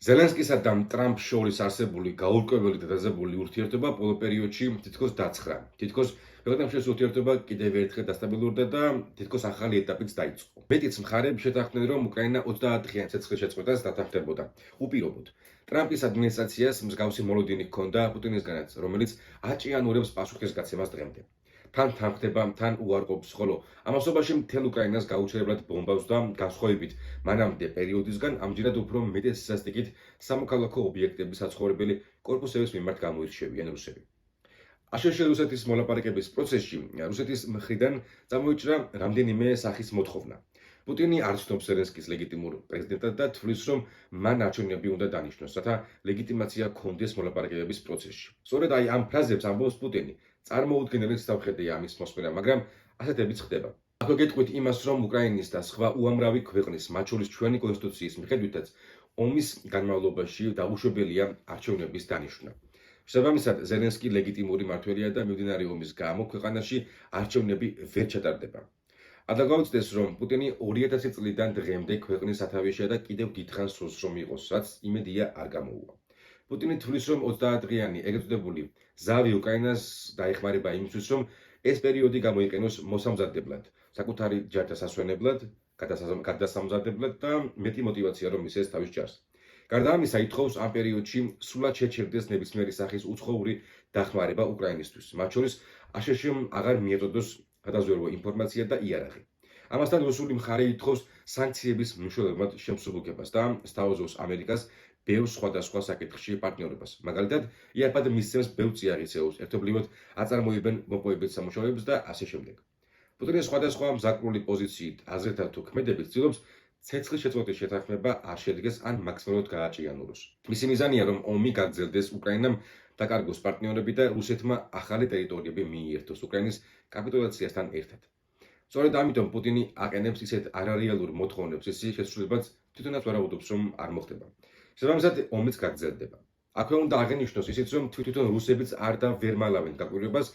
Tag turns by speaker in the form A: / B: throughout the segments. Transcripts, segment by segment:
A: ზელენსკისა და ტრამპს შორის არსებული გაურკვეველი და დაძაბული ურთიერთობა ბოლო პერიოდში თითქოს დაცხრა. თითქოს ქვეყნებს შორის ურთიერთობა კიდევ ერთხელ დასტაბილურდა და თითქოს ახალი ეტაპიც დაიწყო. მეტიც მხარეები შეთანხმდნენ, რომ უკრაინა 30-დღიანი ცეცხლის-შეწყვეტას დათანხმდებოდა. უპირობოდ, ტრამპის ადმინისტრაციას მსგავსი მოლოდინი ჰქონდა პუტინისგანაც, რომელიც აჭიანურებს პასუხისგაცემას დღემდე. თან თანხდება, თან უარყოფს, ხოლო ამასობაში მთელ უკრაინას გაუჩერებლად ბომბავს და განსხვავებით მანამდე პერიოდისგან ამჯერად უფრო მეტის სასტიკით სამოქალაქო ობიექტების საცხოვრებელი კორპუსების მიმართ გამოირჩევიან რუსები. აშშ რუსეთის მოლაპარაკების პროცესში რუსეთის მხრიდან წამოიჭრა რამდენიმე სახის მოთხოვნა. პუტინი არ ცნობს ზელენსკის ლეგიტიმურ პრეზიდენტად და თვლის, რომ მან არჩევნები უნდა დანიშნოს, რათა ლეგიტიმაცია ჰქონდეს მოლაპარაკებების პროცესში. სწორედ აი ამ ფრაზებს ამბობს პუტინი. წარმოუდგენელი სამხედროა ამის მოსმენა, მაგრამ ასეთებიც ხდება. აქვე გეტყვით იმას, რომ უკრაინის და სხვა უამრავი ქვეყნის, მათ შორის ჩვენი კონსტიტუციის მიხედვითაც, ომის განმავლობაში დაუშვებელია არჩევნების დანიშვნა. შესაბამისად, ზელენსკი ლეგიტიმური მმართველია და მიმდინარე ომის გამო ქვეყანაში არჩევნები ვერ ჩატარდება. გადაგვაუცდეს, რომ პუტინი 2000 წლიდან დღემდე ქვეყნის სათავეშია და კიდევ დიდხანს სურს, რომ იყოს, რაც იმედია არ გამოუვა. პუტინი თვლის, რომ 30-დღიანი ეგრეთ წოდებული ზავი უკრაინას დაეხმარება იმისთვის, რომ ეს პერიოდი გამოიყენოს მოსამზადებლად, საკუთარი ჯართა სასვენებლად, გადასამზადებლად და მეტი мотиваცია რომ მისცეს თავის ჯარს. გარდა ამისა, ითხოვს ამ პერიოდში სრულად შეჩერდეს ნებისმიერი სახის უცხოური დახმარება უკრაინისთვის, მათ შორის აშშ-მ აღარ მიეწოდოს გადაზვერვა ინფორმაცია და იარაღი. ამასთან რუსული მხარე ითხოვს სანქციების მნიშვნელოვნად შემსუბუქებას და სთავაზობს ამერიკას ბევრ სხვადასხვა საკითხში პარტნიორობას. მაგალითად, იაპად მისცემს ბევრ წიაღისეულს, ერთობლივად აწარმოებენ მოპოვებითი სამუშაოებს და ასე შემდეგ. პუტინი სხვადასხვა მზაკრული პოზიციით, აზრთა თუ ქმედებით ცდილობს ცეცხლის-შეწყვეტის შეთანხმება არ შედგეს ან მაქსიმალურად გააჭიანუროს. მისი მიზანია, რომ ომი გაგრძელდეს, უკრაინამ დაკარგოს პარტნიორები და რუსეთმა ახალი ტერიტორიები მიიერთოს უკრაინის კაპიტულაციასთან ერთად. სწორედ ამიტომ პუტინი აყენებს ისეთ არარეალურ მოთხოვნებს, ისე შესრულებაც თვითონაც ვარაუდობს, რომ არ მოხდება. შესაბამისად, ომიც გაგრძელდება. აქვე უნდა აღინიშნოს ისიც, რომ თვითონ რუსებიც არ და ვერ მალავენ გაკვირვებას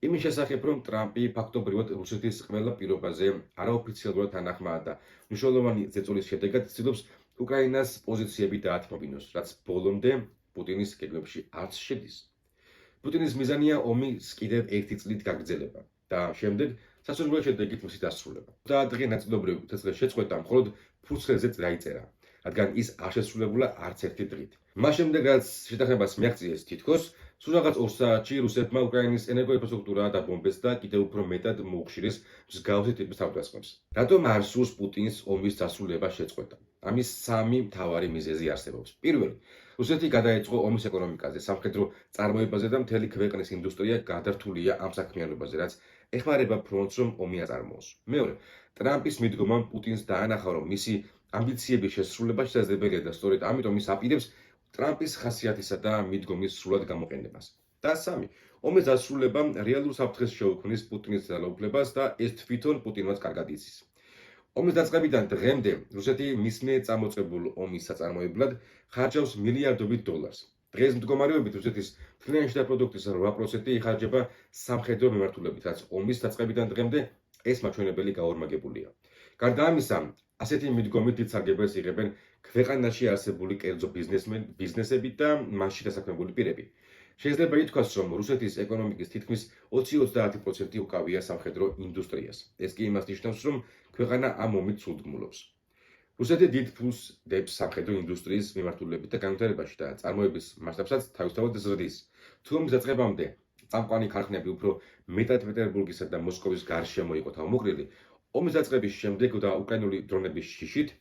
A: იმის შესახებ, რომ ტრამპი ფაქტობრივად რუსეთის ყველა პირობაზე არაოფიციალურად თანახმაა და მნიშვნელოვანი ზეწოლის შედეგად ცდილობს უკრაინას პოზიციები დაათმობინოს, რაც ბოლომდე პუტინის გეგმებში არც შედის. პუტინის მიზანია ომის კიდევ ერთი წლით გაგრძელება და შემდეგ სასურველი შედეგით მისი დასრულება. 30 ნაწილობრივ ცეცხლის-შეწყვეტა მხოლოდ ფურცლზეც დაიწერა, რადგან ის არ შესრულებულა არც ერთი დღით. მას შემდეგ, რაც შეთანხმებას მიაღწიეს თითქოს, სულ რაღაც 2 საათში რუსეთმა უკრაინის ენერგოინფრასტრუქტურა დაბომბეს და კიდევ უფრო მეტად მოუხშირეს მსგავსი ტიპის თავდასხმებს. რატომ არ სურს პუტინს ომის დასრულება შეწყვეტა? ამის 3 მთავარი მიზეზი არსებობს. პირველი, რუსეთი გადაეწყო ომის ეკონომიკაზე, სამხედრო წარმოებაზე და მთელი ქვეყნის ინდუსტრია გადართულია ამ საქმიანობაზე, რაც ეხმარება ფრონტს, რომ ომი აწარმოოს. მეორე, ტრამპის მიდგომამ პუტინს დაანახა, რომ მისი ამბიციების შესრულება შესაძლებელია და სწორედ ამიტომ ის აპირებს ტრამპის ხასიათისა და მიდგომის სრულად გამოყენებას. და 3, ომის დასრულება რეალურ საფრთხეს შეუქმნის პუტინის ძალაუფლებას და ეს თვითონ პუტინმაც კარგად იცის. ომის დაწყებიდან დღემდე რუსეთი მის მიერ წამოწყებულ ომის საწარმოებლად ხარჯავს მილიარდობით დოლარს. დღეს მდგომარეობით რუსეთის მთლიანი შიდა პროდუქტის 8% იხარჯება სამხედრო მიმართულებით, რაც ომის დაწყებიდან დღემდე ეს მაჩვენებელი გაორმაგებულია. გარდა ამისა, ასეთი მიდგომით დიდ სარგებელს იღებენ ქვეყანაში არსებული კერძო ბიზნესები და მასში დასაქმებული პირები. შეიძლება ითქვას, რომ რუსეთის ეკონომიკის თითქმის 20-30% უკავია სამხედრო ინდუსტრიას. ეს კი იმას ნიშნავს, რომ ქვეყანა ამ ომით სულდგმულობს. რუსეთი დიდ ფულს დებს სამხედრო ინდუსტრიის მიმართულებით და განვითარებაში და წარმოების მასშტაბსაც თავისთავად ზრდის. თუ ომის დაწყებამდე წამყვანი ქარხნები უფრო მეტად პეტერბურგისა და მოსკოვის გარშემო იყო თავმოყრილი, ომის დაწყების შემდეგ და უკრაინული დრონების შიშით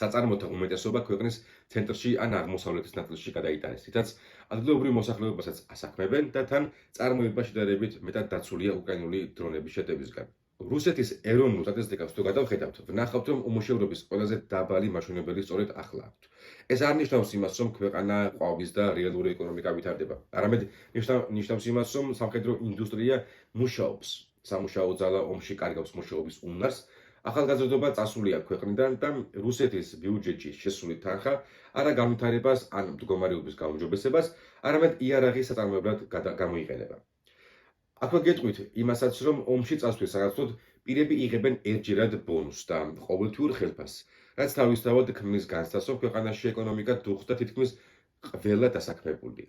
A: საწარმოთა უმეტესობა ქვეყნის ცენტრში ან აღმოსავლეთის ნაწილში გადაიტანეს, რითაც ადგილობრივ მოსახლეობასაც ასაქმებენ და თან წარმოება შედარებით მეტად დაცულია უკრაინული დრონების შეტევისგან. რუსეთის ეროვნულ სტატისტიკას თუ გადავხედავთ, ვნახავთ, რომ უმუშევრობის ყველაზე დაბალი მაჩვენებელი სწორედ ახლა აქვთ. ეს არ ნიშნავს იმას, რომ ქვეყანა ყვავის და რეალური ეკონომიკა ვითარდება, არამედ ნიშნავს იმას, რომ სამხედრო ინდუსტრია მუშაობს. სამუშაო ძალა ომში კარგავს მუშაობის უნარს, ახალგაზრდობა წასულია ქვეყნიდან და რუსეთის ბიუჯეტში შესული თანხა არა განვითარებას ან მდგომარეობის გაუმჯობესებას, არამედ იარაღის საწარმოებლად გამოიყენება. აქვე გეტყვით იმასაც, რომ ომში წასვლის საგახსნოდ პირები იღებენ ერთჯერად ბონუსს და ყოველთვიურ ხელფასს. რაც თავისთავად ქმნის განცდას, რომ ქვეყანაში ეკონომიკა დუხს და თითქმის ყველა დასაქმებულია.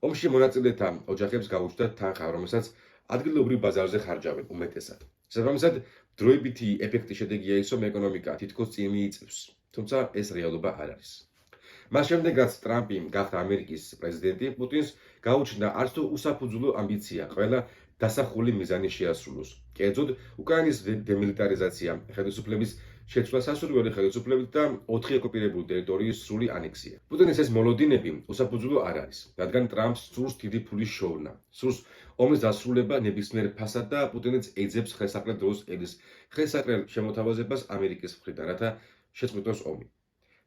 A: ომში მონაწილეთა ოჯახებს გაუჩნდათ თანხა, რომელსაც ადგილობრივ ბაზარზე ხარჯავენ უმეტესად. შესაბამისად, დროებითი ეფექტის შედეგია ის, რომ ეკონომიკა თითქოს წინ მიიწევს, თუმცა ეს რეალობა არ არის. მას შემდეგ, რაც ტრამპი გახდა ამერიკის პრეზიდენტი, პუტინს გაუჩნდა არც თუ უსაფუძვლო ამბიცია ყველა დასახული მიზანი შეასრულოს. კერძოდ, უკრაინის დემილიტარიზაცია, ხელისუფლების შეცვლა სასურველი ხელისუფლებით და 4 ოკუპირებული ტერიტორიის სრული ანექსია. პუტინის ეს მოლოდინები უსაფუძვლო არ არის, რადგან ტრამპს სურს დიდი ფულის შოვნა, სურს ომის დასრულება ნებისმიერ ფასად და პუტინიც ეძებს ხელსაყრელ დროს ელის ხელსაყრელ შემოთავაზებას ამერიკის მხრიდან, რათა შეწყვიტოს ომი.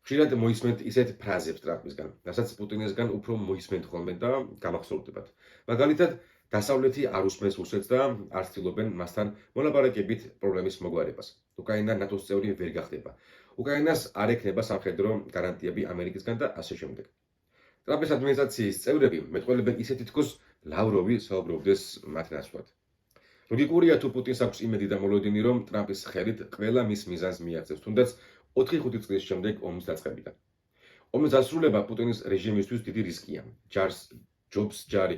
A: ხშირად მოისმენთ ისეთ ფრაზებს ტრამპისგან, რასაც პუტინისგან უფრო მოისმენთ ხოლმე და გამახსოვდებათ. მაგალითად, დასავლეთი არ უსმენს რუსეთს და არ ცდილობენ მასთან მოლაპარაკებით პრობლემის მოგვარებას. უკრაინა ნატოს წევრი ვერ გახდება. უკრაინას არ ექნება სამხედრო გარანტიები ამერიკისგან და ასე შემდეგ. ტრამპის ადმინისტრაციის წევრები მეტყველებენ ისე თითქოს ლავროვი საუბრობდეს მათ ნაცვლად. ლოგიკურია თუ პუტინს აქვს იმედი და მოლოდინი, რომ ტრამპის ხელით ყველა მის მიზანს მიაღწევს, თუნდაც 4-5 წლის შემდეგ ომის დაწყებიდან. ომის დასრულება პუტინის რეჟიმისთვის დიდი რისკია. ჯობს ჯარი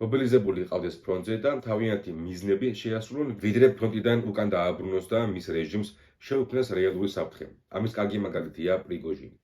A: მობილიზებული ყავდეს ფრონტზე და თავიანთი მიზნები შეასრულონ, ვიდრე ფრონტიდან უკან დააბრუნოს და მის რეჟიმს შეუქმნას რეალური საფრთხე. ამის კარგი მაგალითია პრიგოჟინი.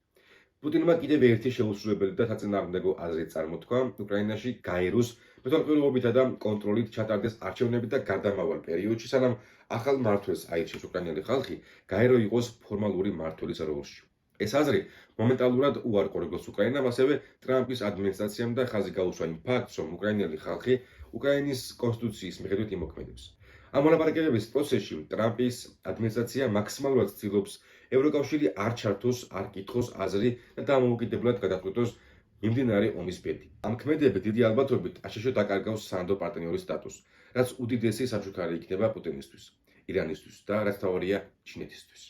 A: პუტინმა კიდევ ერთი შეუსრულებელი და საწინააღმდეგო აზრი წარმოთქვა უკრაინაში გაეროს მეთვალყურეობითა და კონტროლით ჩატარდეს არჩევნები და გარდამავალ პერიოდში, სანამ ახალ მმართველს აირჩევს უკრაინელი ხალხი, გაერო იყოს ფორმალური მმართველის როლში. ეს აზრი მომენტალურად უარყო როგორც უკრაინამ, ასევე ტრამპის ადმინისტრაციამ და ხაზი გაუსვა იმ ფაქტს, რომ უკრაინელი ხალხი უკრაინის კონსტიტუციის მიხედვით იმოქმედებს. ამ მოლაპარაკებების პროცესში ტრამპის ადმინისტრაცია მაქსიმალურად ცდილობს ევროკავშირი არ ჩართოს, არ კითხოს აზრი და დამოუკიდებლად გადაწყვიტოს მიმდინარე ომის ბედი. ამ ქმედებით დიდი ალბათობით აშშ დაკარგავს სანდო პარტნიორის სტატუსს, რაც უდიდესი საჩუქარი იქნება პუტინისთვის, ირანისთვის და რაც თავარია ჩინეთისთვის.